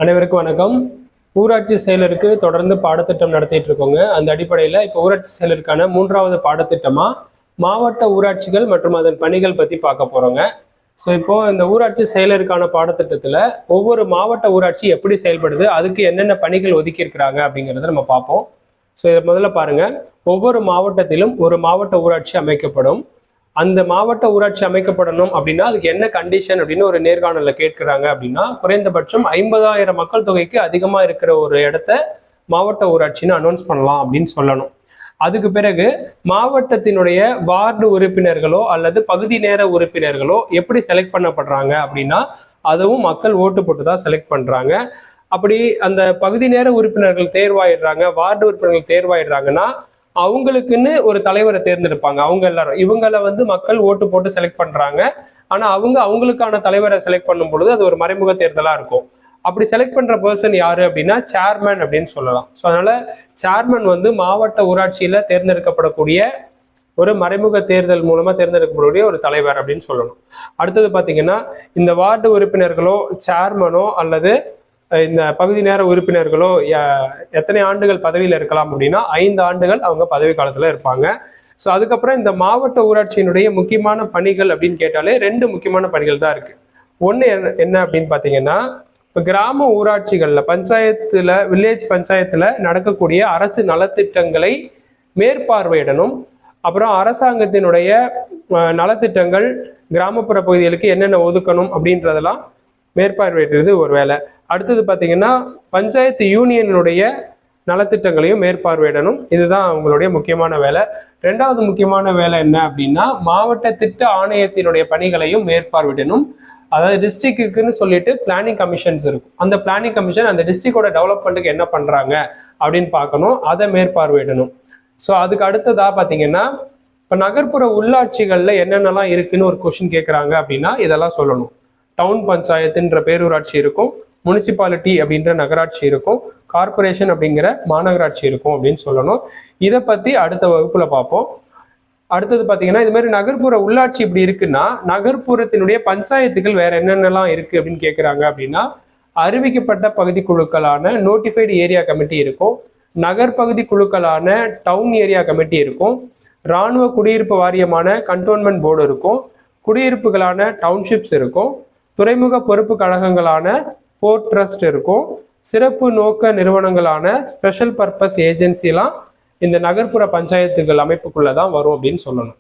அனைவருக்கும் வணக்கம். ஊராட்சி செயலருக்கு தொடர்ந்து பாடத்திட்டம் நடத்திட்டு இருக்கோங்க. அந்த அடிப்படையில் இப்போ ஊராட்சி செயலருக்கான 3வது பாடத்திட்டமா மாவட்ட ஊராட்சிகள் மற்றும் அதன் பணிகள் பற்றி பார்க்க போறோங்க. ஸோ இப்போ இந்த ஊராட்சி செயலருக்கான பாடத்திட்டத்தில் ஒவ்வொரு மாவட்ட ஊராட்சி எப்படி செயல்படுது, அதுக்கு என்னென்ன பணிகள் ஒதுக்கி இருக்கிறாங்க அப்படிங்கிறத நம்ம பார்ப்போம். ஸோ இதை முதல்ல பாருங்க. ஒவ்வொரு மாவட்டத்திலும் ஒரு மாவட்ட ஊராட்சி அமைக்கப்படும். அந்த மாவட்ட ஊராட்சி அமைக்கப்படணும் அப்படின்னா அதுக்கு என்ன கண்டிஷன் அப்படின்னு ஒரு நேர்காணல கேட்கிறாங்க அப்படின்னா, குறைந்தபட்சம் 50,000 மக்கள் தொகைக்கு அதிகமா இருக்கிற ஒரு இடத்த மாவட்ட ஊராட்சின்னு அனௌன்ஸ் பண்ணலாம் அப்படின்னு சொல்லணும். அதுக்கு பிறகு மாவட்டத்தினுடைய வார்டு உறுப்பினர்களோ அல்லது பகுதி நேர உறுப்பினர்களோ எப்படி செலக்ட் பண்ணப்படுறாங்க அப்படின்னா, அதுவும் மக்கள் ஓட்டு போட்டு தான் செலக்ட் பண்றாங்க. அப்படி அந்த பகுதி நேர உறுப்பினர்கள் தேர்வாயிடுறாங்க, வார்டு உறுப்பினர்கள் தேர்வாயிடுறாங்கன்னா அவங்களுக்குன்னு ஒரு தலைவரை தேர்ந்தெடுப்பாங்க. அவங்க எல்லாரும் இவங்களை மக்கள் ஓட்டு போட்டு செலக்ட் பண்றாங்க. ஆனா அவங்களுக்கான தலைவரை செலக்ட் பண்ணும் பொழுது அது ஒரு மறைமுக தேர்தலா இருக்கும். அப்படி செலக்ட் பண்ற பர்சன் யாரு அப்படின்னா சேர்மன் அப்படின்னு சொல்லலாம். ஸோ அதனால சேர்மன் மாவட்ட ஊராட்சியில தேர்ந்தெடுக்கப்படக்கூடிய ஒரு மறைமுக தேர்தல் மூலமா தேர்ந்தெடுக்கக்கூடிய ஒரு தலைவர் அப்படின்னு சொல்லணும். அடுத்தது பாத்தீங்கன்னா, இந்த வார்டு உறுப்பினர்களோ சேர்மனோ அல்லது இந்த பகுதி நேர உறுப்பினர்களோ எத்தனை ஆண்டுகள் பதவியில் இருக்கலாம் அப்படின்னா 5 ஆண்டுகள் அவங்க பதவி காலத்துல இருப்பாங்க. ஸோ அதுக்கப்புறம் இந்த மாவட்ட ஊராட்சியினுடைய முக்கியமான பணிகள் அப்படின்னு கேட்டாலே 2 முக்கியமான பணிகள் தான் இருக்கு. ஒன்று என்ன அப்படின்னு பார்த்தீங்கன்னா, இப்போ கிராம ஊராட்சிகள்ல பஞ்சாயத்துல வில்லேஜ் பஞ்சாயத்துல நடக்கக்கூடிய அரசு நலத்திட்டங்களை மேற்பார்வையிடணும். அப்புறம் அரசாங்கத்தினுடைய நலத்திட்டங்கள் கிராமப்புற பகுதிகளுக்கு என்னென்ன ஒதுக்கணும் அப்படின்றதெல்லாம் மேற்பார்வையிடுறது ஒரு வேலை. அடுத்தது பார்த்தீங்கன்னா, பஞ்சாயத்து யூனியனுடைய நலத்திட்டங்களையும் மேற்பார்வையிடணும். இதுதான் அவங்களுடைய முக்கியமான வேலை. 2வது முக்கியமான வேலை என்ன அப்படின்னா, மாவட்ட திட்ட ஆணையத்தினுடைய பணிகளையும் மேற்பார்வையிடணும். அதாவது டிஸ்ட்ரிக்ட்டுக்குன்னு சொல்லிட்டு பிளானிங் கமிஷன்ஸ் இருக்கும். அந்த பிளானிங் கமிஷன் அந்த டிஸ்ட்ரிக்டோட டெவலப்மெண்ட்டுக்கு என்ன பண்றாங்க அப்படின்னு பார்க்கணும், அதை மேற்பார்வையிடணும். ஸோ அதுக்கு அடுத்ததா பார்த்தீங்கன்னா, இப்போ நகர்ப்புற உள்ளாட்சிகள்ல என்னென்னலாம் இருக்குன்னு ஒரு கொஸ்டின் கேட்குறாங்க அப்படின்னா இதெல்லாம் சொல்லணும். டவுன் பஞ்சாயத்துன்ற பேரூராட்சி இருக்கும், முனிசிபாலிட்டி அப்படின்ற நகராட்சி இருக்கும், கார்பரேஷன் அப்படிங்கிற மாநகராட்சி இருக்கும் அப்படின்னு சொல்லணும். இதை பத்தி அடுத்த வகுப்புல பார்ப்போம். அடுத்தது பார்த்தீங்கன்னா, இது மாதிரி நகர்ப்புற உள்ளாட்சி இப்படி இருக்குன்னா நகர்ப்புறத்தினுடைய பஞ்சாயத்துகள் வேற என்னென்னலாம் இருக்கு அப்படின்னு கேட்குறாங்க அப்படின்னா, அறிவிக்கப்பட்ட பகுதி குழுக்களான நோட்டிஃபைடு ஏரியா கமிட்டி இருக்கும், நகர்பகுதி குழுக்களான டவுன் ஏரியா கமிட்டி இருக்கும், இராணுவ குடியிருப்பு வாரியமான கண்டோன்மெண்ட் போர்டு இருக்கும், குடியிருப்புகளான டவுன்ஷிப்ஸ் இருக்கும், துறைமுக பொறுப்பு கழகங்களான போர்ட் ட்ரஸ்ட் இருக்கும், சிறப்பு நோக்க நிறுவனங்களான ஸ்பெஷல் பர்பஸ் ஏஜென்சிலாம் இந்த நகர்ப்புற பஞ்சாயத்துகள் அமைப்புக்குள்ளதான் வரும் அப்படின்னு சொல்லணும்.